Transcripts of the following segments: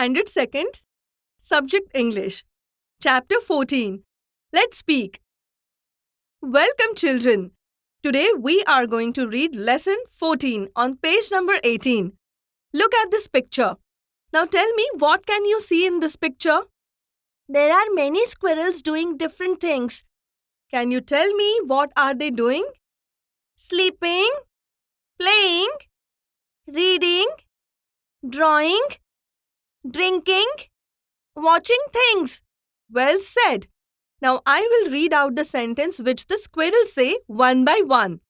Standard 2nd, Subject English, Chapter 14. Let's speak. Welcome, children. Today we are going to read Lesson 14 on page number 18. Look at this picture. Now tell me, what can you see in this picture? There are many squirrels doing different things. Can you tell me what are they doing? Sleeping, playing, reading, drawing, drinking, watching things. Well said. Now I will read out the sentence which the squirrels say one by one.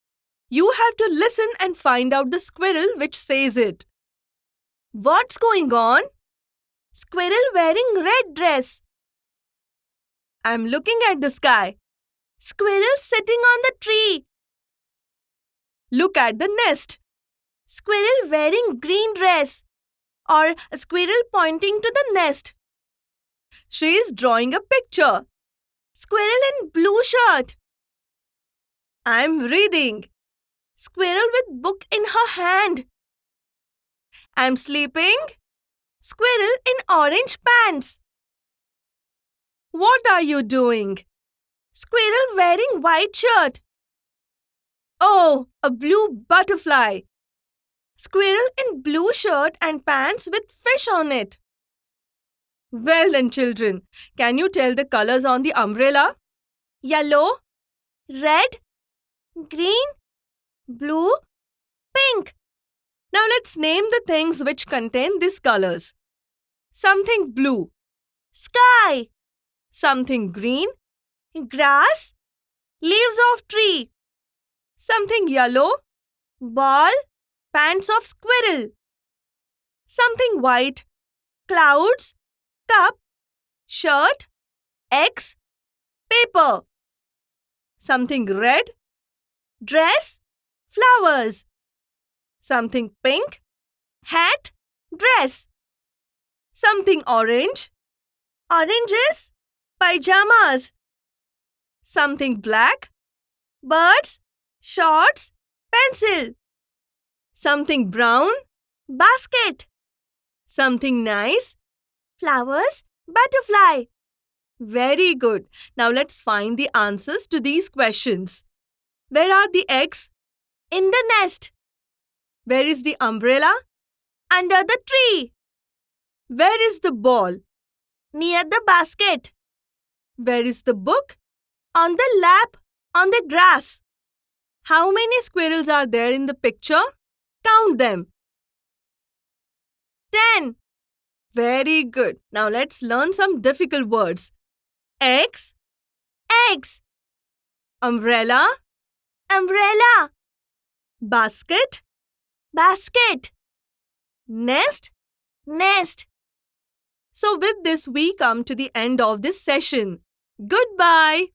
You have to listen and find out the squirrel which says it. What's going on? Squirrel wearing red dress. I'm looking at the sky. Squirrel sitting on the tree. Look at the nest. Squirrel wearing green dress. Or a squirrel pointing to the nest. She is drawing a picture. Squirrel in blue shirt. I'm reading. Squirrel with book in her hand. I'm sleeping. Squirrel in orange pants. What are you doing? Squirrel wearing white shirt. Oh, a blue butterfly. Squirrel in blue shirt and pants with fish on it. Well done, children. Can you tell the colors on the umbrella? Yellow, red, green, blue, pink. Now let's name the things which contain these colors. Something blue. Sky. Something green. Grass. Leaves of tree. Something yellow. Ball. Pants of squirrel. Something white. Clouds. Cup. Shirt. Eggs. Paper. Something red. Dress. Flowers. Something pink. Hat. Dress. Something orange. Oranges. Pajamas. Something black. Birds. Shorts. Pencil. Something brown. Basket. Something nice. Flowers. Butterfly. Very good. Now let's find the answers to these questions. Where are the eggs? In the nest. Where is the umbrella? Under the tree. Where is the ball? Near the basket. Where is the book? On the lap. On the grass. How many squirrels are there in the picture? Count them. 10. Very good. Now let's learn some difficult words. Eggs. Eggs. Umbrella. Umbrella. Basket. Basket. Nest. Nest. So with this we come to the end of this session. Goodbye.